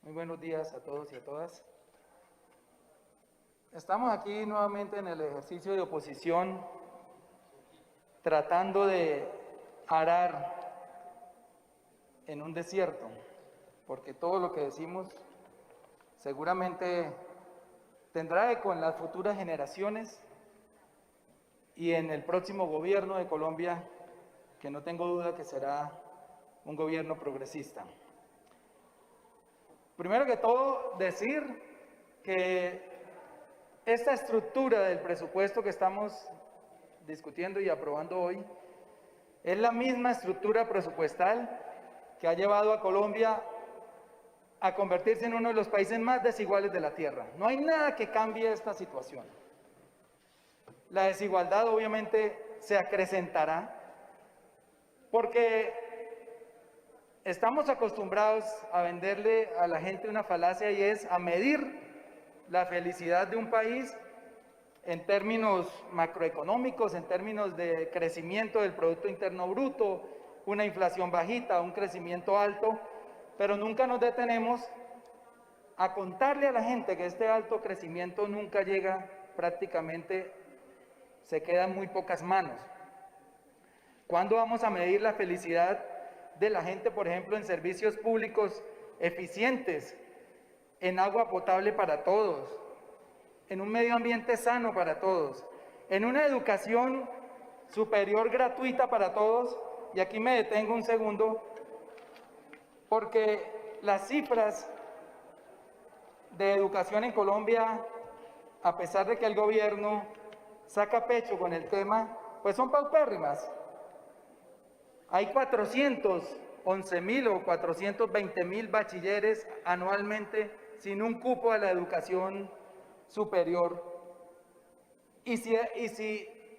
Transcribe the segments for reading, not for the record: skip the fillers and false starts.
Muy buenos días a todos y a todas. Estamos aquí nuevamente en el ejercicio de oposición, tratando de arar en un desierto, porque todo lo que decimos seguramente tendrá eco en las futuras generaciones y en el próximo gobierno de Colombia, que no tengo duda que será un gobierno progresista. Primero que todo, decir que esta estructura del presupuesto que estamos discutiendo y aprobando hoy es la misma estructura presupuestal que ha llevado a Colombia a convertirse en uno de los países más desiguales de la tierra. No hay nada que cambie esta situación. La desigualdad obviamente se acrecentará porque estamos acostumbrados a venderle a la gente una falacia y es a medir la felicidad de un país en términos macroeconómicos, en términos de crecimiento del Producto Interno Bruto, una inflación bajita, un crecimiento alto, pero nunca nos detenemos a contarle a la gente que este alto crecimiento nunca llega, prácticamente se queda en muy pocas manos. ¿Cuándo vamos a medir la felicidad de la gente, por ejemplo, en servicios públicos eficientes, en agua potable para todos, en un medio ambiente sano para todos, en una educación superior gratuita para todos? Y aquí me detengo un segundo, porque las cifras de educación en Colombia, a pesar de que el gobierno saca pecho con el tema, pues son paupérrimas. Hay 411.000 o 420.000 bachilleres anualmente sin un cupo a la educación superior. Y si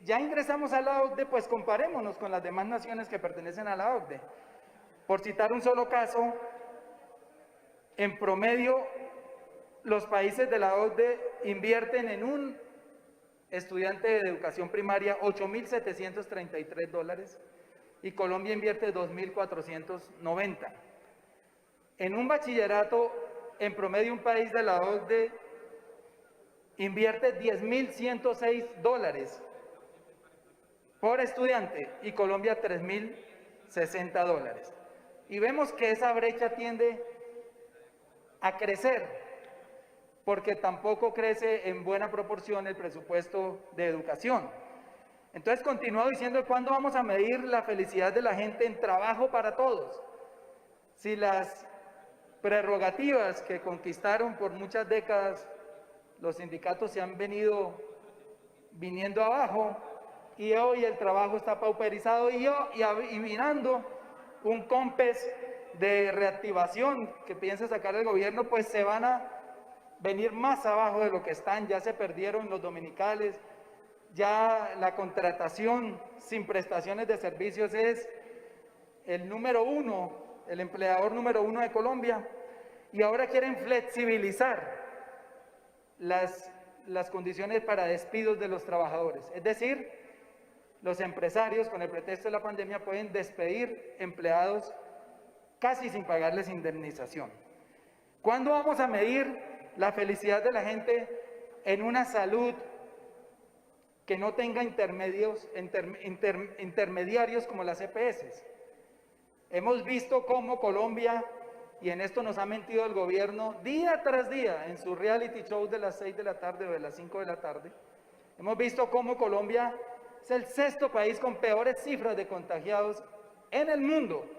ya ingresamos a la OCDE, pues comparémonos con las demás naciones que pertenecen a la OCDE. Por citar un solo caso, en promedio los países de la OCDE invierten en un estudiante de educación primaria $8.733 y Colombia invierte 2.490. En un bachillerato, en promedio un país de la OCDE invierte $10.106 por estudiante y Colombia $3.060. Y vemos que esa brecha tiende a crecer, porque tampoco crece en buena proporción el presupuesto de educación. Entonces continúo diciendo, ¿cuándo vamos a medir la felicidad de la gente en trabajo para todos? Si las prerrogativas que conquistaron por muchas décadas los sindicatos se han viniendo abajo y hoy el trabajo está pauperizado y mirando un COMPES de reactivación que piensa sacar el gobierno, pues se van a venir más abajo de lo que están. Ya se perdieron los dominicales, ya la contratación sin prestaciones de servicios es el número uno, el empleador número uno de Colombia, y ahora quieren flexibilizar las condiciones para despidos de los trabajadores. Es decir, los empresarios con el pretexto de la pandemia pueden despedir empleados casi sin pagarles indemnización. ¿Cuándo vamos a medir la felicidad de la gente en una salud que no tenga intermediarios como las EPS? Hemos visto cómo Colombia, y en esto nos ha mentido el gobierno día tras día en su reality show de las 6 de la tarde o de las 5 de la tarde, hemos visto cómo Colombia es el sexto país con peores cifras de contagiados en el mundo,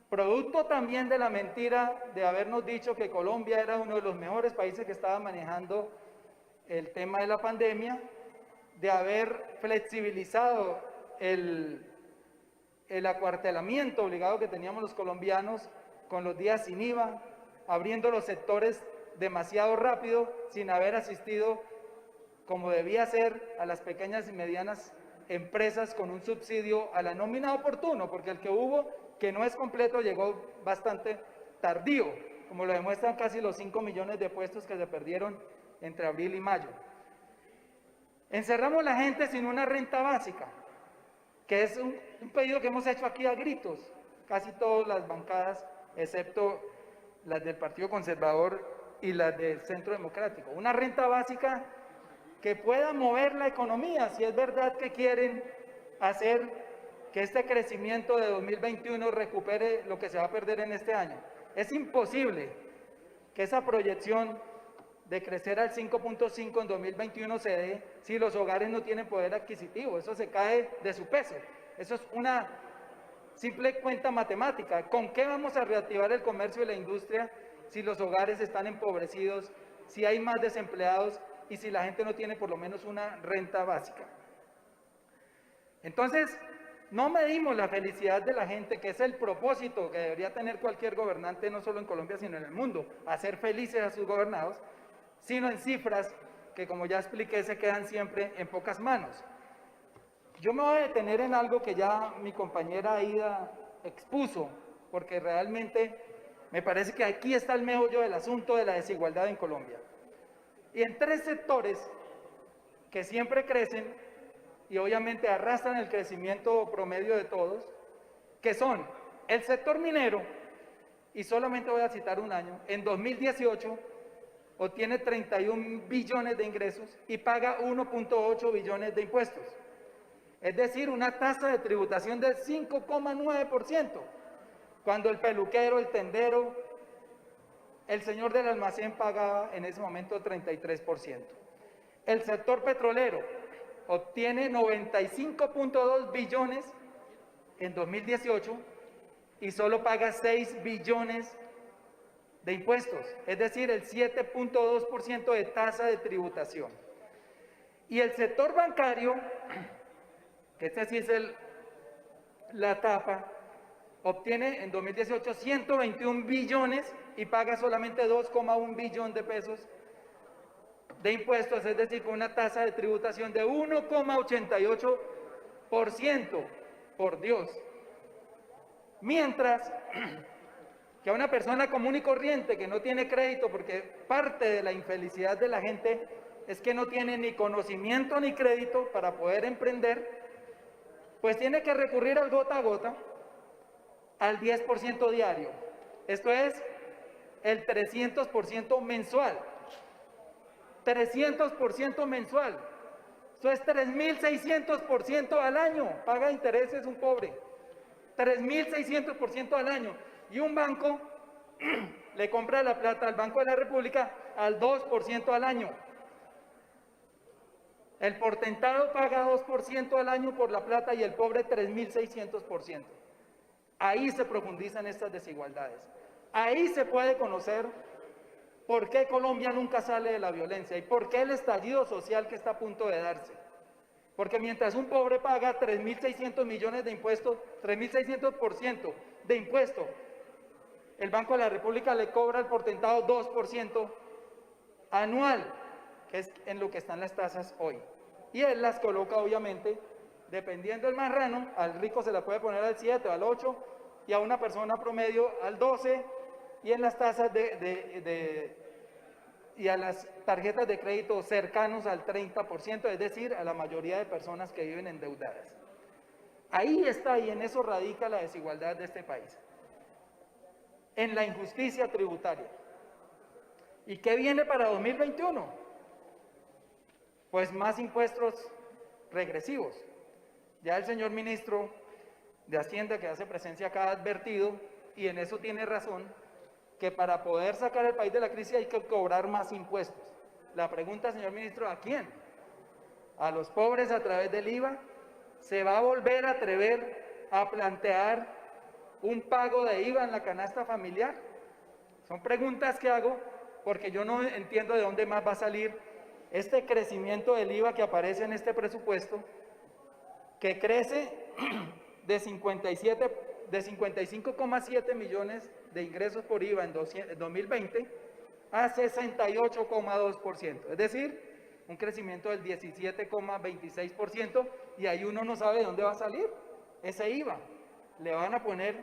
producto también de la mentira de habernos dicho que Colombia era uno de los mejores países que estaba manejando el tema de la pandemia, de haber flexibilizado el acuartelamiento obligado que teníamos los colombianos con los días sin IVA, abriendo los sectores demasiado rápido, sin haber asistido como debía ser a las pequeñas y medianas empresas con un subsidio a la nómina oportuno, porque el que hubo, que no es completo, llegó bastante tardío, como lo demuestran casi los 5 millones de puestos que se perdieron entre abril y mayo. Encerramos a la gente sin una renta básica, que es un pedido que hemos hecho aquí a gritos, casi todas las bancadas, excepto las del Partido Conservador y las del Centro Democrático. Una renta básica que pueda mover la economía, si es verdad que quieren hacer que este crecimiento de 2021 recupere lo que se va a perder en este año. Es imposible que esa proyección de crecer al 5.5 en 2021 se dé si los hogares no tienen poder adquisitivo. Eso se cae de su peso. Eso es una simple cuenta matemática. ¿Con qué vamos a reactivar el comercio y la industria si los hogares están empobrecidos, si hay más desempleados y si la gente no tiene por lo menos una renta básica? Entonces, no medimos la felicidad de la gente, que es el propósito que debería tener cualquier gobernante, no solo en Colombia, sino en el mundo, hacer felices a sus gobernados, sino en cifras que, como ya expliqué, se quedan siempre en pocas manos. Yo me voy a detener en algo que ya mi compañera Aida expuso, porque realmente me parece que aquí está el meollo del asunto de la desigualdad en Colombia. Y en tres sectores que siempre crecen y obviamente arrastran el crecimiento promedio de todos, que son el sector minero, y solamente voy a citar un año, en 2018 obtiene 31 billones de ingresos y paga 1.8 billones de impuestos. Es decir, una tasa de tributación del 5,9%, cuando el peluquero, el tendero, el señor del almacén pagaba en ese momento 33%. El sector petrolero obtiene 95.2 billones en 2018 y solo paga 6 billones de impuestos, es decir, el 7.2% de tasa de tributación. Y el sector bancario, que este sí es la tapa, obtiene en 2018 121 billones y paga solamente 2,1 billón de pesos de impuestos, es decir, con una tasa de tributación de 1,88%, por Dios. Mientras que a una persona común y corriente que no tiene crédito, porque parte de la infelicidad de la gente es que no tiene ni conocimiento ni crédito para poder emprender, pues tiene que recurrir al gota a gota, al 10% diario. Esto es el 300% mensual. 300% mensual. Esto es 3.600% al año. Paga intereses un pobre. 3.600% al año. Y un banco le compra la plata al Banco de la República al 2% al año. El portentado paga 2% al año por la plata y el pobre 3.600%. Ahí se profundizan estas desigualdades. Ahí se puede conocer por qué Colombia nunca sale de la violencia y por qué el estallido social que está a punto de darse. Porque mientras un pobre paga 3.600 millones de impuestos, 3.600% de impuestos, el Banco de la República le cobra al portentado 2% anual, que es en lo que están las tasas hoy. Y él las coloca, obviamente, dependiendo del marrano, al rico se la puede poner al 7 o al 8, y a una persona promedio al 12, y en las tasas y a las tarjetas de crédito cercanos al 30%, es decir, a la mayoría de personas que viven endeudadas. Ahí está, y en eso radica la desigualdad de este país. En la injusticia tributaria. ¿Y qué viene para 2021? Pues más impuestos regresivos. Ya el señor ministro de Hacienda, que hace presencia acá, ha advertido, y en eso tiene razón, que para poder sacar al país de la crisis hay que cobrar más impuestos. La pregunta, señor ministro, ¿a quién? ¿A los pobres a través del IVA? ¿Se va a volver a atrever a plantear un pago de IVA en la canasta familiar? Son preguntas que hago porque yo no entiendo de dónde más va a salir este crecimiento del IVA que aparece en este presupuesto, que crece de 55,7 millones de ingresos por IVA en 2020 a 68,2%, es decir, un crecimiento del 17,26%, y ahí uno no sabe de dónde va a salir ese IVA. Le van a poner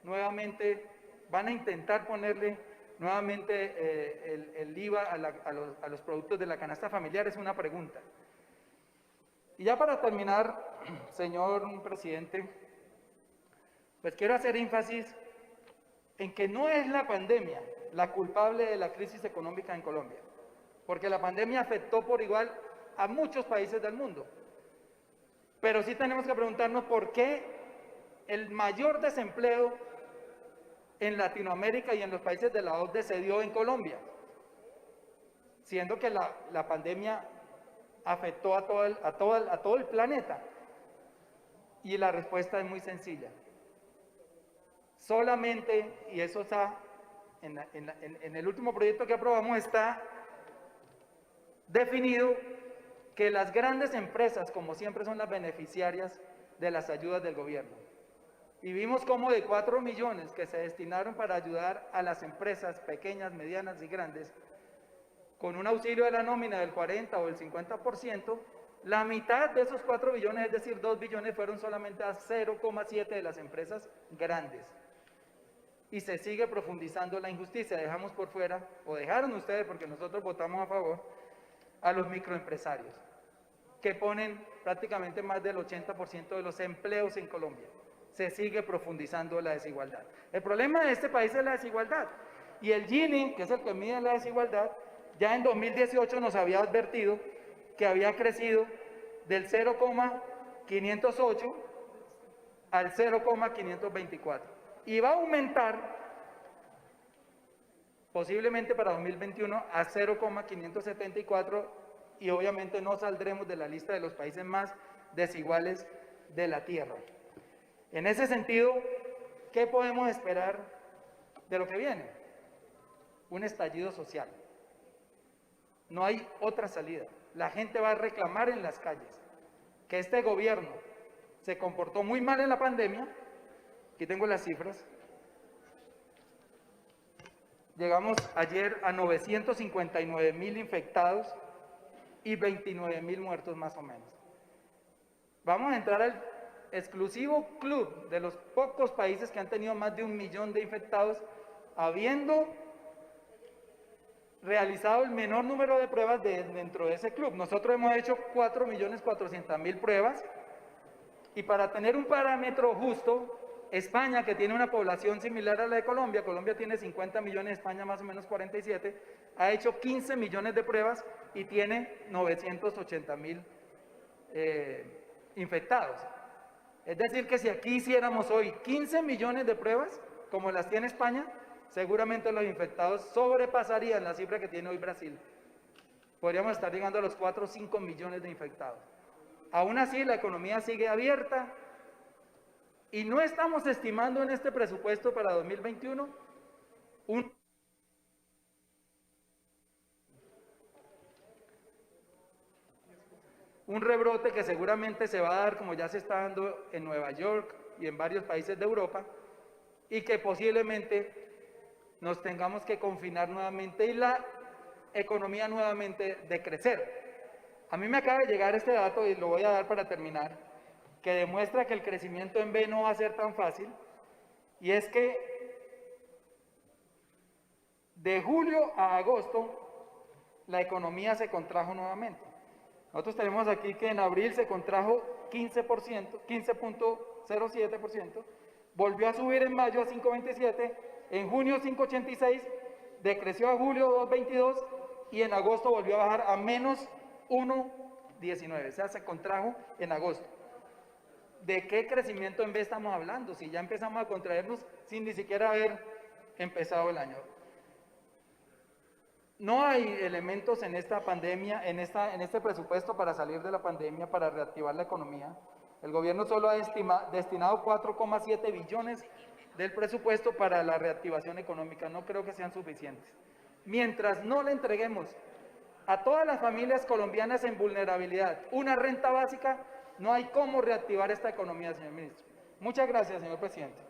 nuevamente, van a intentar ponerle nuevamente el IVA a los productos de la canasta familiar, es una pregunta. Y ya para terminar, señor presidente, pues quiero hacer énfasis en que no es la pandemia la culpable de la crisis económica en Colombia, porque la pandemia afectó por igual a muchos países del mundo. Pero sí tenemos que preguntarnos por qué el mayor desempleo en Latinoamérica y en los países de la OCDE se dio en Colombia, siendo que la pandemia afectó a todo el planeta. Y la respuesta es muy sencilla. Solamente, y eso está en el último proyecto que aprobamos, está definido que las grandes empresas, como siempre, son las beneficiarias de las ayudas del gobierno. Y vimos cómo de 4 millones que se destinaron para ayudar a las empresas pequeñas, medianas y grandes, con un auxilio de la nómina del 40 o del 50%, la mitad de esos 4 billones, es decir, 2 billones, fueron solamente a 0,7 de las empresas grandes. Y se sigue profundizando la injusticia. Dejamos por fuera, o dejaron ustedes, porque nosotros votamos a favor, a los microempresarios, que ponen prácticamente más del 80% de los empleos en Colombia. Se sigue profundizando la desigualdad. El problema de este país es la desigualdad. Y el Gini, que es el que mide la desigualdad, ya en 2018 nos había advertido que había crecido del 0,508 al 0,524. Y va a aumentar posiblemente para 2021 a 0,574, y obviamente no saldremos de la lista de los países más desiguales de la Tierra. En ese sentido, ¿qué podemos esperar de lo que viene? Un estallido social. No hay otra salida. La gente va a reclamar en las calles que este gobierno se comportó muy mal en la pandemia. Aquí tengo las cifras. Llegamos ayer a 959,000 infectados y 29,000 muertos más o menos. Vamos a entrar al exclusivo club de los pocos países que han tenido más de 1 millón de infectados, habiendo realizado el menor número de pruebas dentro de ese club. Nosotros hemos hecho 4.400.000 pruebas, y para tener un parámetro justo, España, que tiene una población similar a la de Colombia, Colombia tiene 50 millones, España más o menos 47, ha hecho 15 millones de pruebas y tiene 980,000 infectados. Es decir, que si aquí hiciéramos hoy 15 millones de pruebas, como las tiene España, seguramente los infectados sobrepasarían la cifra que tiene hoy Brasil. Podríamos estar llegando a los 4 o 5 millones de infectados. Aún así, la economía sigue abierta y no estamos estimando en este presupuesto para 2021 un rebrote que seguramente se va a dar, como ya se está dando en Nueva York y en varios países de Europa, y que posiblemente nos tengamos que confinar nuevamente y la economía nuevamente decrecer. A mí me acaba de llegar este dato, y lo voy a dar para terminar, que demuestra que el crecimiento en B no va a ser tan fácil, y es que de julio a agosto la economía se contrajo nuevamente. Nosotros tenemos aquí que en abril se contrajo 15.07%, volvió a subir en mayo a 5.27%, en junio 5.86%, decreció a julio 2.22% y en agosto volvió a bajar a menos 1.19%, o sea, se contrajo en agosto. ¿De qué crecimiento en B estamos hablando? Si ya empezamos a contraernos sin ni siquiera haber empezado el año. No hay elementos en esta pandemia, en este presupuesto para salir de la pandemia, para reactivar la economía. El gobierno solo ha destinado 4,7 billones del presupuesto para la reactivación económica. No creo que sean suficientes. Mientras no le entreguemos a todas las familias colombianas en vulnerabilidad una renta básica, no hay cómo reactivar esta economía, señor ministro. Muchas gracias, señor presidente.